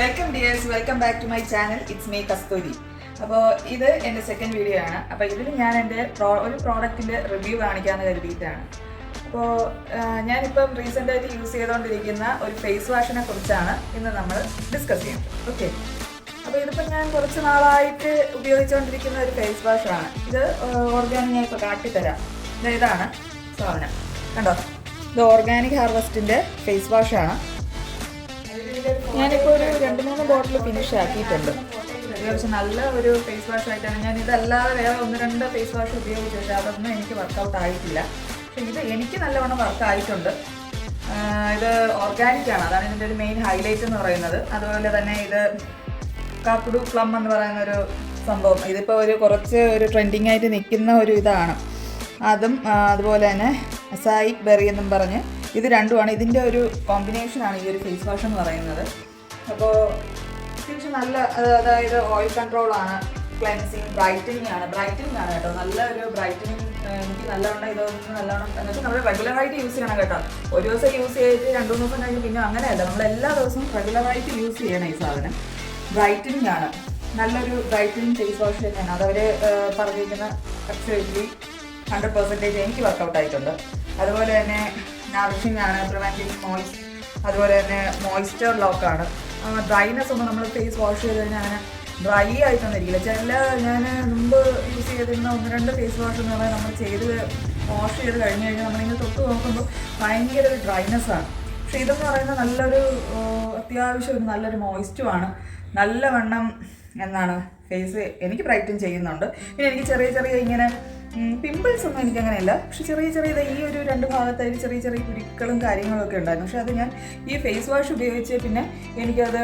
Welcome dears, welcome back to my channel. It's me Kasturi. അപ്പോൾ ഇത് എൻ്റെ സെക്കൻഡ് വീഡിയോ ആണ്. അപ്പോൾ ഇതിൽ ഞാൻ എൻ്റെ ഒരു പ്രോഡക്റ്റിൻ്റെ റിവ്യൂ കാണിക്കാമെന്ന് കരുതിയിട്ടാണ്. അപ്പോൾ ഞാനിപ്പം റീസെൻ്റായിട്ട് യൂസ് ചെയ്തുകൊണ്ടിരിക്കുന്ന ഒരു ഫേസ് വാഷിനെ കുറിച്ചാണ് ഇന്ന് നമ്മൾ ഡിസ്കസ് ചെയ്യുന്നത്. ഓക്കെ, അപ്പോൾ ഇതിപ്പോൾ ഞാൻ കുറച്ച് നാളായിട്ട് ഉപയോഗിച്ചുകൊണ്ടിരിക്കുന്ന ഒരു ഫേസ് വാഷാണ്. ഇത് ഓർഗാനിക്. ഞാൻ ഇപ്പോൾ കാട്ടിത്തരാം. ഇതാണ് സാധനം, കണ്ടോ? ഇത് ഓർഗാനിക് ഹാർവസ്റ്റിൻ്റെ ഫേസ് വാഷാണ്. ഞാനിപ്പോൾ ഒരു 2-3 ബോട്ടിൽ ഫിനിഷ് ആക്കിയിട്ടുണ്ട്. അത്യാവശ്യം നല്ല ഒരു ഫേസ് വാഷ് ആയിട്ടാണ്. ഞാൻ ഇതല്ലാതെ വേറെ 1-2 ഫേസ് വാഷ് ഉപയോഗിച്ചു, പക്ഷേ അതൊന്നും എനിക്ക് വർക്കൗട്ട് ആയിട്ടില്ല. പക്ഷേ ഇത് എനിക്ക് നല്ലവണ്ണം വർക്കായിട്ടുണ്ട്. ഇത് ഓർഗാനിക്കാണ്, അതാണ് ഇതിൻ്റെ ഒരു മെയിൻ ഹൈലൈറ്റ് എന്ന് പറയുന്നത്. അതുപോലെ തന്നെ ഇത് കാക്കുടു പ്ലം എന്ന് പറയുന്നൊരു സംഭവം, ഇതിപ്പോൾ കുറച്ച് ട്രെൻഡിങ് ആയിട്ട് നിൽക്കുന്ന ഒരു ഇതാണ്. അതും അതുപോലെ തന്നെ അസായിക് ബെറി എന്നും പറഞ്ഞ് ഇത് രണ്ടുമാണ്. ഇതിൻ്റെ ഒരു കോമ്പിനേഷനാണ് ഈ ഒരു ഫേസ് വാഷ് എന്ന് പറയുന്നത്. അപ്പോൾ അത്യാവശ്യം നല്ല, അതായത് ഓയിൽ കൺട്രോളാണ്, ക്ലെൻസിങ്, ബ്രൈറ്റനിങ് ആണ് കേട്ടോ. നല്ല ഒരു ബ്രൈറ്റനിങ് എനിക്ക് നല്ലവണ്ണം ഇതൊന്നും നല്ലവണ്ണം എന്നുവെച്ചാൽ നമ്മൾ റെഗുലറായിട്ട് യൂസ് ചെയ്യണം കേട്ടോ. ഒരു ദിവസം യൂസ് ചെയ്തിട്ട് 2-3 ദിവസം കഴിഞ്ഞ് പിന്നെ അങ്ങനെയല്ല, നമ്മൾ എല്ലാ ദിവസവും റെഗുലറായിട്ട് യൂസ് ചെയ്യണം ഈ സാധനം. ബ്രൈറ്റനിങ് ആണ്, നല്ലൊരു ബ്രൈറ്റനിങ് ഫേസ് വാഷ് തന്നെയാണ്. അതവർ പറഞ്ഞിരിക്കുന്ന അബ്സല്യൂട്ട്ലി 100% എനിക്ക് വർക്കൗട്ട് ആയിട്ടുണ്ട്. അതുപോലെ തന്നെ നറിഷിംഗ് ആണ്, പ്രിവെൻറ്റിംഗ് മോയ്സ്റ്റ്, അതുപോലെ തന്നെ മോയ്സ്ചർ ലോക്കാണ്. ഡ്രൈനെസ് ഒന്നും നമ്മൾ ഫേസ് വാഷ് ചെയ്ത് കഴിഞ്ഞാൽ അങ്ങനെ ഡ്രൈ ആയിട്ടൊന്നും ഇരിക്കില്ല. ഞാൻ മുമ്പ് യൂസ് ചെയ്തിരുന്ന 1-2 ഫേസ് വാഷ് എന്ന് പറഞ്ഞാൽ നമ്മൾ വാഷ് ചെയ്ത് കഴിഞ്ഞ് കഴിഞ്ഞാൽ നമ്മളിങ്ങനെ തൊട്ട് നോക്കുമ്പോൾ ഭയങ്കര ഒരു ഡ്രൈനെസ്സാണ്. പക്ഷേ ഇതെന്ന് പറയുന്നത് നല്ലൊരു അത്യാവശ്യം ഒരു നല്ലൊരു മോയ്സ്റ്റുമാണ്. നല്ലവണ്ണം എന്താണ് ഫേസ് എനിക്ക് ബ്രൈറ്റൻ ചെയ്യുന്നുണ്ട്. പിന്നെ എനിക്ക് ചെറിയ ഇങ്ങനെ പിമ്പിൾസ് ഒന്നും എനിക്കങ്ങനെയല്ല, പക്ഷെ ചെറിയ ഈ ഒരു 2 ഭാഗത്തായിട്ട് ചെറിയ കുരുക്കളും കാര്യങ്ങളൊക്കെ ഉണ്ടായിരുന്നു. പക്ഷെ അത് ഞാൻ ഈ ഫേസ് വാഷ് ഉപയോഗിച്ച് പിന്നെ എനിക്കത്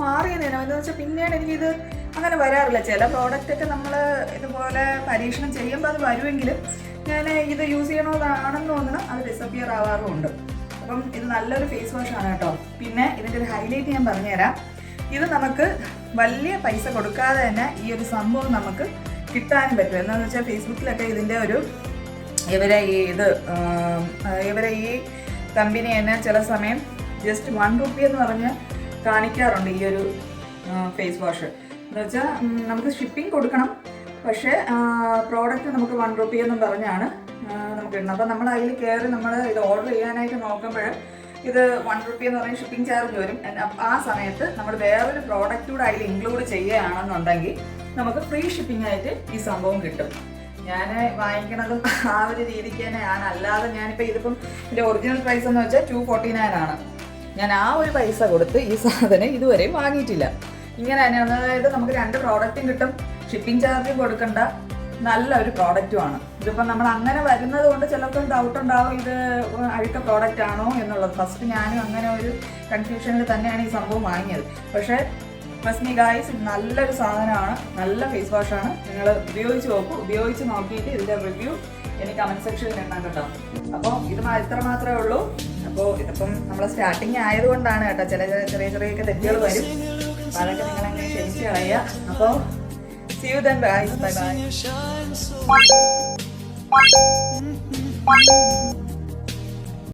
മാറിയതേനോ എന്താണെന്ന് വെച്ചാൽ പിന്നീട് എനിക്കിത് അങ്ങനെ വരാറില്ല. ചില പ്രോഡക്റ്റൊക്കെ നമ്മൾ ഇതുപോലെ പരീക്ഷണം ചെയ്യുമ്പോൾ അത് വരുമെങ്കിലും ഞാൻ ഇത് യൂസ് ചെയ്യണമെന്നാണെന്ന് തോന്നുന്നു അത് ഡിസപ്പിയർ ആവാറുമുണ്ട്. അപ്പം ഇത് നല്ലൊരു ഫേസ് വാഷാണ് കേട്ടോ. പിന്നെ ഇതിൻ്റെ ഒരു ഹൈലൈറ്റ് ഞാൻ പറഞ്ഞുതരാം. ഇത് നമുക്ക് വലിയ പൈസ കൊടുക്കാതെ തന്നെ ഈ ഒരു സംഭവം നമുക്ക് കിട്ടാനും പറ്റും. എന്താണെന്ന് വെച്ചാൽ ഫേസ്ബുക്കിലൊക്കെ ഇതിൻ്റെ ഇവരെ ഈ കമ്പനി തന്നെ ചില സമയം ജസ്റ്റ് 1 രൂപ എന്ന് പറഞ്ഞ് കാണിക്കാറുണ്ട് ഈ ഒരു ഫേസ് വാഷ്. എന്ന് വെച്ചാൽ നമുക്ക് ഷിപ്പിംഗ് കൊടുക്കണം, പക്ഷേ പ്രോഡക്റ്റ് നമുക്ക് 1 രൂപ എന്നും പറഞ്ഞാണ് നമുക്ക് ഇടുന്നത്. അപ്പോൾ നമ്മൾ അതിൽ കയറി നമ്മൾ ഇത് ഓർഡർ ചെയ്യാനായിട്ട് നോക്കുമ്പോൾ ഇത് 1 രൂപ എന്ന് പറഞ്ഞാൽ ഷിപ്പിംഗ് ചാർജ് വരും. ആ സമയത്ത് നമ്മൾ വേറൊരു പ്രോഡക്റ്റ് കൂടെ അതിൽ ഇൻക്ലൂഡ് ചെയ്യുകയാണെന്നുണ്ടെങ്കിൽ നമുക്ക് ഫ്രീ ഷിപ്പിംഗ് ആയിട്ട് ഈ സംഭവം കിട്ടും. ഞാൻ വാങ്ങിക്കണതും ആ ഒരു രീതിക്ക് തന്നെയാണ്. അല്ലാതെ ഞാനിപ്പോൾ ഇതിപ്പം ഇതിൻ്റെ ഒറിജിനൽ പ്രൈസ് എന്ന് വെച്ചാൽ 249 ആണ്. ഞാൻ ആ ഒരു പൈസ കൊടുത്ത് ഈ സാധനം ഇതുവരെയും വാങ്ങിയിട്ടില്ല. ഇങ്ങനെ തന്നെയാണ്. അതായത് നമുക്ക് 2 പ്രോഡക്റ്റും കിട്ടും, ഷിപ്പിംഗ് ചാർജും കൊടുക്കണ്ട, നല്ലൊരു പ്രോഡക്റ്റുമാണ്. ഇതിപ്പം നമ്മൾ അങ്ങനെ വരുന്നത് കൊണ്ട് ചിലപ്പോൾ ഡൗട്ട് ഉണ്ടാവും ഇത് അഴുക്ക പ്രോഡക്റ്റ് ആണോ എന്നുള്ളത്. ഫസ്റ്റ് ഞാനും അങ്ങനെ ഒരു കൺഫ്യൂഷനിൽ തന്നെയാണ് ഈ സംഭവം വാങ്ങിയത്. പക്ഷേ ട്രസ്റ്റ് മീ ഗായ്സ്, ഇത് നല്ലൊരു സാധനമാണ്, നല്ല ഫേസ് വാഷാണ്. നിങ്ങൾ ഉപയോഗിച്ച് നോക്കൂ. ഉപയോഗിച്ച് നോക്കിയിട്ട് ഇതിൻ്റെ റിവ്യൂ എനിക്ക് കമൻറ്റ് സെക്ഷനിൽ ഇടാൻ കേട്ടോ. അപ്പോൾ ഇത് ഇത്ര മാത്രമേ ഉള്ളൂ. അപ്പോൾ ഇതിപ്പം നമ്മൾ സ്റ്റാർട്ടിങ് ആയതുകൊണ്ടാണ് കേട്ടോ ചെറിയൊക്കെ തെറ്റുകൾ വരും. അപ്പോൾ അതൊക്കെ നിങ്ങളങ്ങനെ ക്ഷമിച്ച് കളയുക. അപ്പോൾ see you then guys, bye bye.